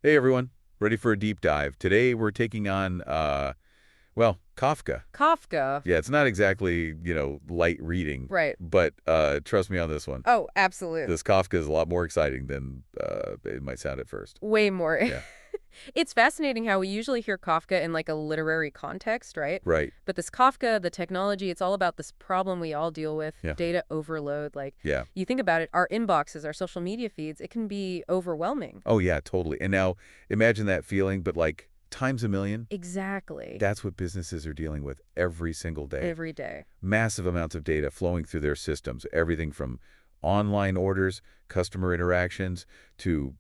Hey everyone, ready for a deep dive. Today we're taking on, well, Kafka. Kafka. Yeah, it's not exactly, light reading, Right. but trust me on this one. Oh, absolute. This Kafka is a lot more exciting than it might sound at first. Way more. Yeah, It's fascinating how we usually hear Kafka in like a literary context, right? right. But this Kafka, the technology, it's all about this problem we all deal with, Yeah, data overload. Like, yeah. you think about it, our inboxes, our social media feeds, it can be overwhelming. Oh yeah, totally. And now imagine that feeling, but like times a million. Exactly. That's what businesses are dealing with every single day. Every day. Massive amounts of data flowing through their systems, everything from online orders, customer interactions, to,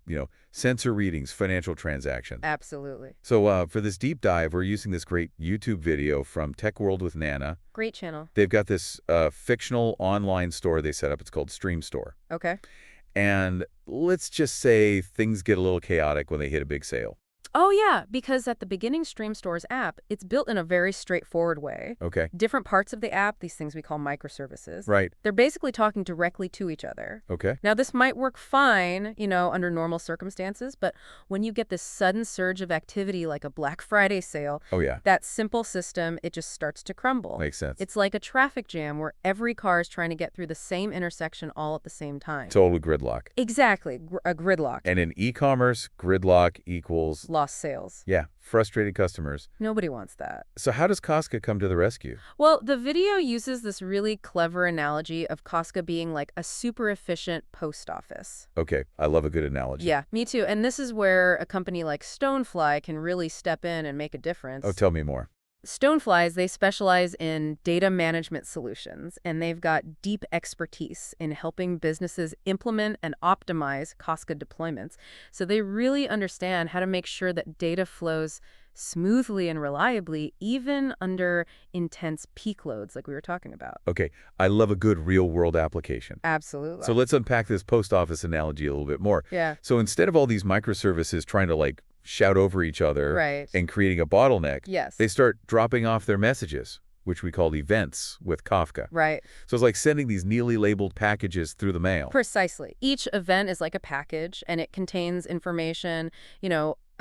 sensor readings, financial transactions. Absolutely. So for this deep dive, we're using this great YouTube video from Tech World with Nana. Great channel. They've got this fictional online store they set up. It's called Stream Store. Okay. And let's just say things get a little chaotic when they hit a big sale. Oh, yeah, because at the beginning Stream Store's app, it's built in a very straightforward way. Okay. Different parts of the app, these things we call microservices, Right. they're basically talking directly to each other. Okay. Now, this might work fine, under normal circumstances, but when you get this sudden surge of activity like a Black Friday sale, Oh, yeah. that simple system, it just starts to crumble. Makes sense. It's like a traffic jam where every car is trying to get through the same intersection all at the same time. Total gridlock. Exactly, a gridlock. And in e-commerce, gridlock equals, Lost sales. yeah, frustrated customers. Nobody wants that. So how does Kafka come to the rescue? Well, the video uses this really clever analogy of Kafka being like a super efficient post office. Okay, I love a good analogy. Yeah, me too. And this is where a company like StoneFly can really step in and make a difference. Oh, tell me more. StoneFlies, they specialize in data management solutions, and they've got deep expertise in helping businesses implement and optimize Kafka deployments. So they really understand how to make sure that data flows smoothly and reliably, even under intense peak loads like we were talking about. Okay, I love a good real-world application. Absolutely. So let's unpack this post office analogy a little bit more. Yeah. So instead of all these microservices trying to shout over each other Right. and creating a bottleneck, Yes. they start dropping off their messages, which we call events with Kafka. Right. So it's like sending these neatly labeled packages through the mail. Precisely. Each event is like a package, and it contains information,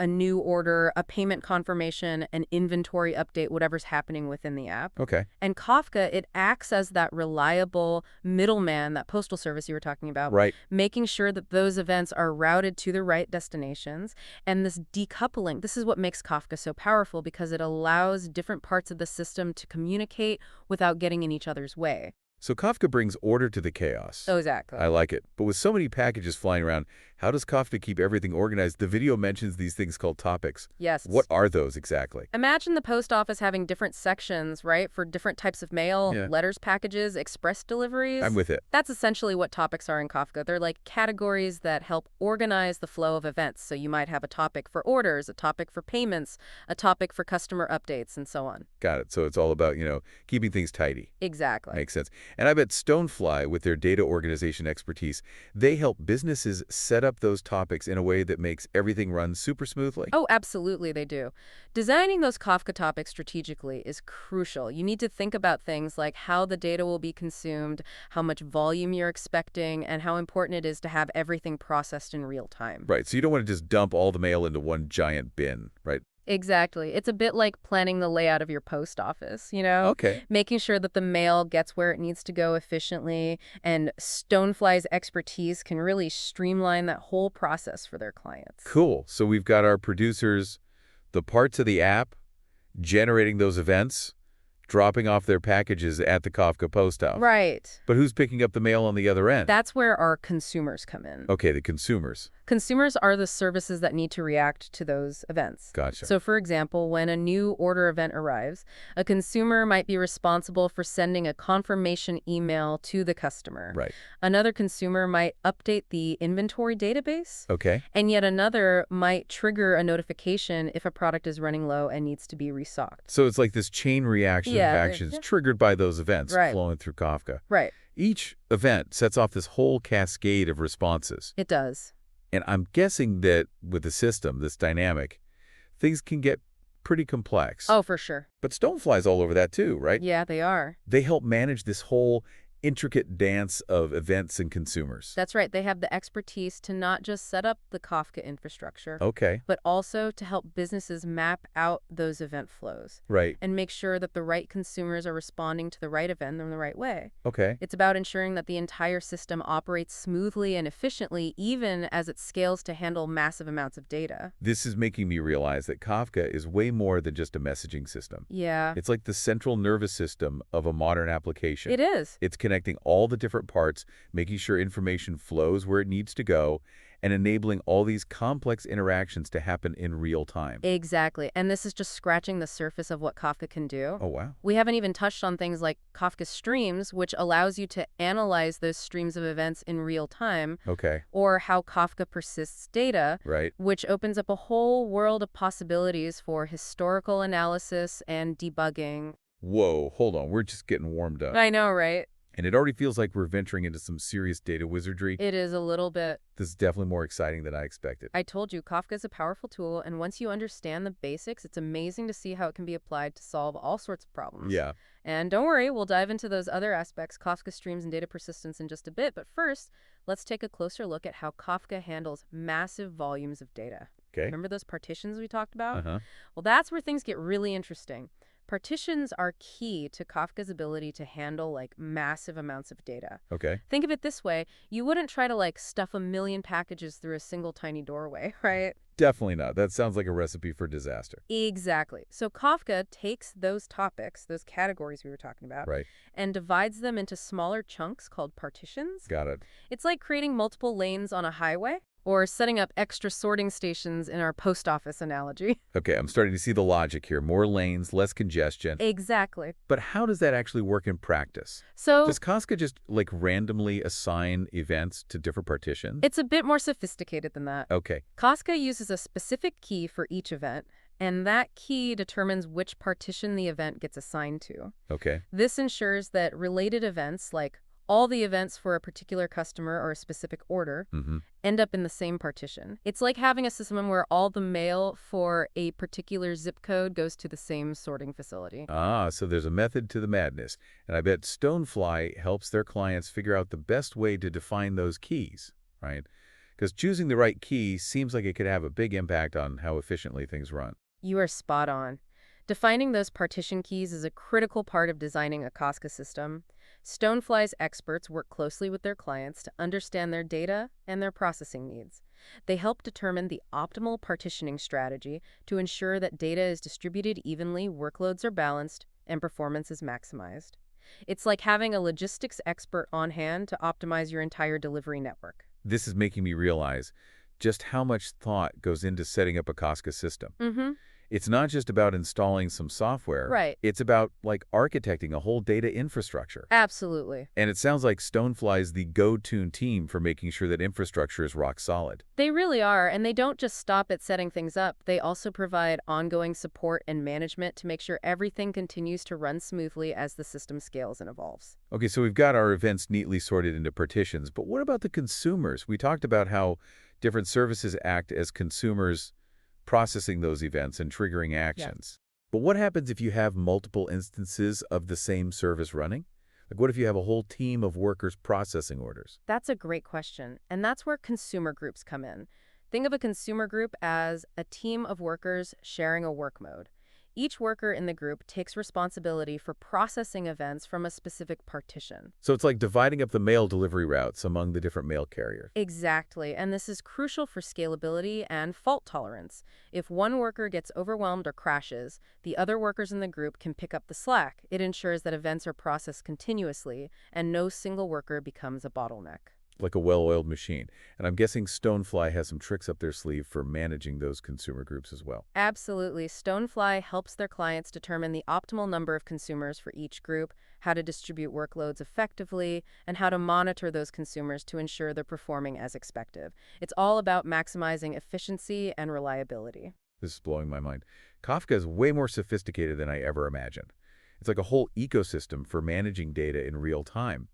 a new order, a payment confirmation, an inventory update, whatever's happening within the app. Okay. And Kafka, it acts as that reliable middleman, that postal service you were talking about, Right. making sure that those events are routed to the right destinations. And this decoupling, this is what makes Kafka so powerful because it allows different parts of the system to communicate without getting in each other's way. So Kafka brings order to the chaos. Oh, exactly. I like it. But with so many packages flying around, how does Kafka keep everything organized? The video mentions these things called topics. Yes. What are those exactly? Imagine the post office having different sections, right, for different types of mail, Yeah. letters, packages, express deliveries. I'm with it. That's essentially what topics are in Kafka. They're like categories that help organize the flow of events. So you might have a topic for orders, a topic for payments, a topic for customer updates, and so on. Got it. So it's all about, keeping things tidy. Exactly. Makes sense. And I bet StoneFly, with their data organization expertise, they help businesses set up those topics in a way that makes everything run super smoothly. Oh, absolutely, they do. Designing those Kafka topics strategically is crucial. You need to think about things like how the data will be consumed, how much volume you're expecting, and how important it is to have everything processed in real time. Right. So you don't want to just dump all the mail into one giant bin, right? Exactly. It's a bit like planning the layout of your post office, Okay. Making sure that the mail gets where it needs to go efficiently, and StoneFly's expertise can really streamline that whole process for their clients. Cool. So we've got our producers, the parts of the app, generating those events, dropping off their packages at the Kafka post office. Right. But who's picking up the mail on the other end? That's where our consumers come in. Okay, the consumers. Consumers are the services that need to react to those events. Gotcha. So, for example, when a new order event arrives, a consumer might be responsible for sending a confirmation email to the customer. Right. Another consumer might update the inventory database. Okay. And yet another might trigger a notification if a product is running low and needs to be restocked. So it's like this chain reaction Yeah, of actions triggered by those events Right. flowing through Kafka. Right. Each event sets off this whole cascade of responses. It does. And I'm guessing that with the system, this dynamic, things can get pretty complex. Oh, for sure. But StoneFly's all over that too, right? Yeah, they are. They help manage this whole intricate dance of events and consumers. That's right. They have the expertise to not just set up the Kafka infrastructure, Okay, but also to help businesses map out those event flows right. and make sure that the right consumers are responding to the right event in the right way. Okay. It's about ensuring that the entire system operates smoothly and efficiently, even as it scales to handle massive amounts of data. This is making me realize that Kafka is way more than just a messaging system. Yeah, It's like the central nervous system of a modern application. it is. It's connecting all the different parts, making sure information flows where it needs to go, and enabling all these complex interactions to happen in real time. Exactly. And this is just scratching the surface of what Kafka can do. Oh, wow. We haven't even touched on things like Kafka Streams, which allows you to analyze those streams of events in real time, Okay, or how Kafka persists data, right. which opens up a whole world of possibilities for historical analysis and debugging. Whoa, hold on. We're just getting warmed up. I know, right? And it already feels like we're venturing into some serious data wizardry. It is a little bit. This is definitely more exciting than I expected. I told you, Kafka is a powerful tool, and once you understand the basics, it's amazing to see how it can be applied to solve all sorts of problems. Yeah. And don't worry, we'll dive into those other aspects, Kafka streams and data persistence, in just a bit. But first, let's take a closer look at how Kafka handles massive volumes of data. Okay. Remember those partitions we talked about? Uh-huh. Well, that's where things get really interesting. Partitions are key to Kafka's ability to handle massive amounts of data. Okay. Think of it this way. You wouldn't try to stuff a million packages through a single tiny doorway, right? Definitely not. That sounds like a recipe for disaster. Exactly. So Kafka takes those topics, those categories we were talking about, Right. and divides them into smaller chunks called partitions. Got it. It's like creating multiple lanes on a highway or setting up extra sorting stations in our post office analogy. Okay, I'm starting to see the logic here. More lanes, less congestion. Exactly. But how does that actually work in practice? So Does Kafka just, randomly assign events to different partitions? it's a bit more sophisticated than that. Okay. Kafka uses a specific key for each event, and that key determines which partition the event gets assigned to. Okay. This ensures that related events, like all the events for a particular customer or a specific order, Mm-hmm. end up in the same partition. It's like having a system where all the mail for a particular zip code goes to the same sorting facility. Ah, so there's a method to the madness. And I bet StoneFly helps their clients figure out the best way to define those keys, right? Because choosing the right key seems like it could have a big impact on how efficiently things run. You are spot on. Defining those partition keys is a critical part of designing a Kafka system. StoneFly's experts work closely with their clients to understand their data and their processing needs. They help determine the optimal partitioning strategy to ensure that data is distributed evenly, workloads are balanced, and performance is maximized. It's like having a logistics expert on hand to optimize your entire delivery network. This is making me realize just how much thought goes into setting up a Kafka system. Mm-hmm. It's not just about installing some software. Right. It's about, architecting a whole data infrastructure. Absolutely. And it sounds like StoneFly is the go-to team for making sure that infrastructure is rock solid. They really are, and they don't just stop at setting things up. They also provide ongoing support and management to make sure everything continues to run smoothly as the system scales and evolves. Okay, so we've got our events neatly sorted into partitions, but what about the consumers? We talked about how different services act as consumers processing those events and triggering actions. But what happens if you have multiple instances of the same service running? What if you have a whole team of workers processing orders? That's a great question, and that's where consumer groups come in. Think of a consumer group as a team of workers sharing a work mode. Each worker in the group takes responsibility for processing events from a specific partition. So it's like dividing up the mail delivery routes among the different mail carriers. Exactly, and this is crucial for scalability and fault tolerance. If one worker gets overwhelmed or crashes, the other workers in the group can pick up the slack. It ensures that events are processed continuously and no single worker becomes a bottleneck. Like a well-oiled machine. And I'm guessing StoneFly has some tricks up their sleeve for managing those consumer groups as well. Absolutely. StoneFly helps their clients determine the optimal number of consumers for each group, how to distribute workloads effectively, and how to monitor those consumers to ensure they're performing as expected. It's all about maximizing efficiency and reliability. This is blowing my mind. Kafka is way more sophisticated than I ever imagined. It's like a whole ecosystem for managing data in real time.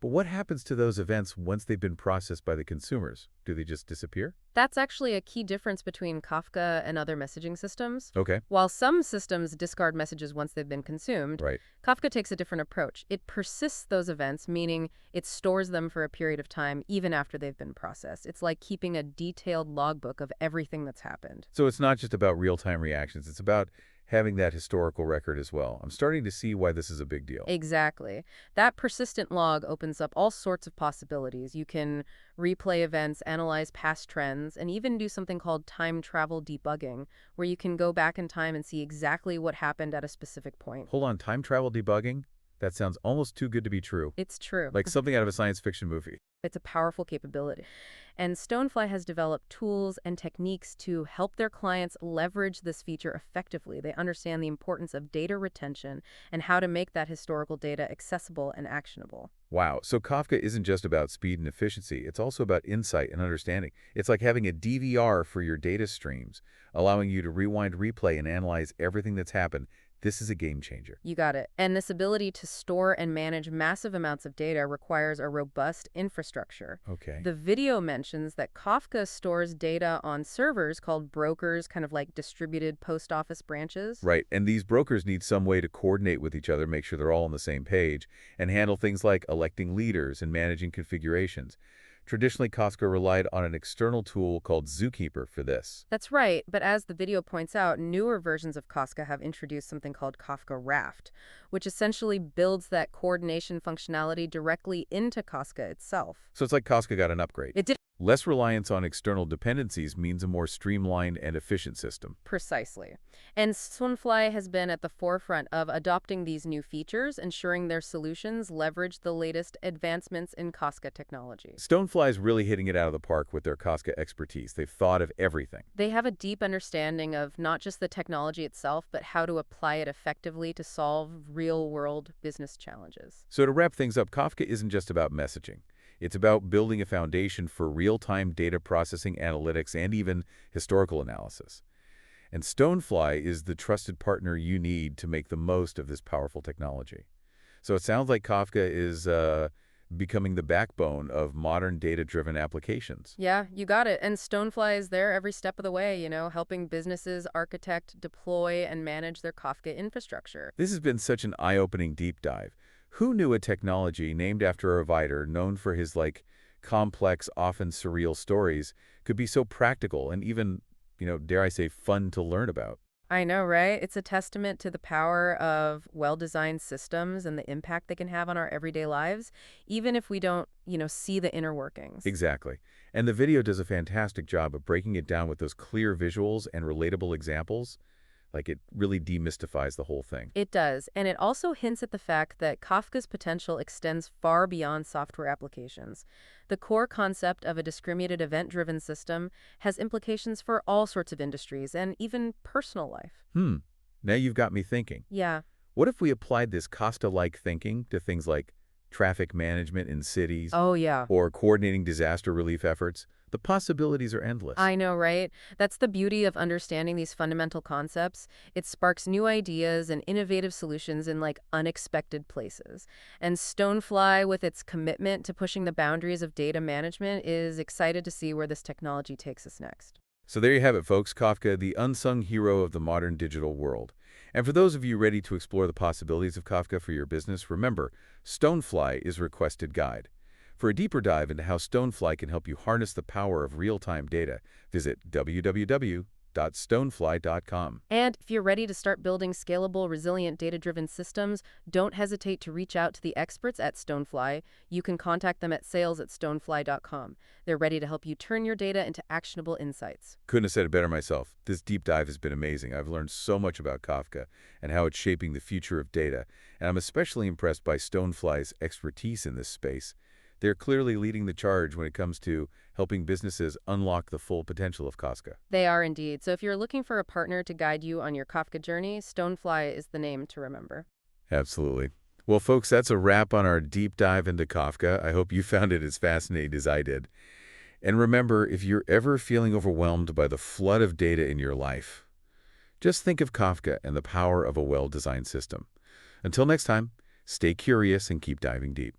But what happens to those events once they've been processed by the consumers? Do they just disappear? That's actually a key difference between Kafka and other messaging systems. Okay, While some systems discard messages once they've been consumed, right. Kafka takes a different approach. It persists those events, meaning it stores them for a period of time even after they've been processed. It's like keeping a detailed logbook of everything that's happened. So it's not just about real-time reactions. It's about having that historical record as well. I'm starting to see why this is a big deal. Exactly. That persistent log opens up all sorts of possibilities. You can replay events, analyze past trends, and even do something called time travel debugging, where you can go back in time and see exactly what happened at a specific point. Hold on, time travel debugging? That sounds almost too good to be true. It's true. Like something out of a science fiction movie. It's a powerful capability. And StoneFly has developed tools and techniques to help their clients leverage this feature effectively. They understand the importance of data retention and how to make that historical data accessible and actionable. Wow, so Kafka isn't just about speed and efficiency, it's also about insight and understanding. It's like having a DVR for your data streams, allowing you to rewind, replay, and analyze everything that's happened. This is a game changer. You got it. And this ability to store and manage massive amounts of data requires a robust infrastructure. Okay. The video mentions that Kafka stores data on servers called brokers, kind of like distributed post office branches. Right, and these brokers need some way to coordinate with each other, make sure they're all on the same page, and handle things like electing leaders and managing configurations. Traditionally, Kafka relied on an external tool called Zookeeper for this. That's right, but as the video points out, newer versions of Kafka have introduced something called Kafka Raft, which essentially builds that coordination functionality directly into Kafka itself. So it's like Kafka got an upgrade. It did Less reliance on external dependencies means a more streamlined and efficient system. precisely. And StoneFly has been at the forefront of adopting these new features, ensuring their solutions leverage the latest advancements in Kafka technology. StoneFly is really hitting it out of the park with their Kafka expertise. They've thought of everything. They have a deep understanding of not just the technology itself, but how to apply it effectively to solve real-world business challenges. So to wrap things up, Kafka isn't just about messaging. It's about building a foundation for real-time data processing, analytics, and even historical analysis. And StoneFly is the trusted partner you need to make the most of this powerful technology. So it sounds like Kafka is becoming the backbone of modern data-driven applications. Yeah, you got it. And StoneFly is there every step of the way, helping businesses architect, deploy, and manage their Kafka infrastructure. This has been such an eye-opening deep dive. Who knew a technology named after a writer known for his, complex, often surreal stories could be so practical and even, dare I say, fun to learn about? I know, right? It's a testament to the power of well-designed systems and the impact they can have on our everyday lives, even if we don't, see the inner workings. Exactly. And the video does a fantastic job of breaking it down with those clear visuals and relatable examples. It really demystifies the whole thing. It does, and it also hints at the fact that Kafka's potential extends far beyond software applications. The core concept of a discriminated event-driven system has implications for all sorts of industries and even personal life. Now you've got me thinking. Yeah. What if we applied this Costa-like thinking to things like traffic management in cities Oh, yeah. or coordinating disaster relief efforts? The possibilities are endless. I know, right? That's the beauty of understanding these fundamental concepts. It sparks new ideas and innovative solutions in unexpected places. And StoneFly, with its commitment to pushing the boundaries of data management, is excited to see where this technology takes us next. So there you have it, folks. Kafka, the unsung hero of the modern digital world. And for those of you ready to explore the possibilities of Kafka for your business, remember, StoneFly is a requested guide. For a deeper dive into how StoneFly can help you harness the power of real-time data, visit www.stonefly.com. And if you're ready to start building scalable, resilient, data-driven systems, don't hesitate to reach out to the experts at StoneFly. You can contact them at sales@stonefly.com. They're ready to help you turn your data into actionable insights. Couldn't have said it better myself. This deep dive has been amazing. I've learned so much about Kafka and how it's shaping the future of data, and I'm especially impressed by StoneFly's expertise in this space. They're clearly leading the charge when it comes to helping businesses unlock the full potential of Kafka. They are indeed. So if you're looking for a partner to guide you on your Kafka journey, StoneFly is the name to remember. Absolutely. Well, folks, that's a wrap on our deep dive into Kafka. I hope you found it as fascinating as I did. And remember, if you're ever feeling overwhelmed by the flood of data in your life, just think of Kafka and the power of a well-designed system. Until next time, stay curious and keep diving deep.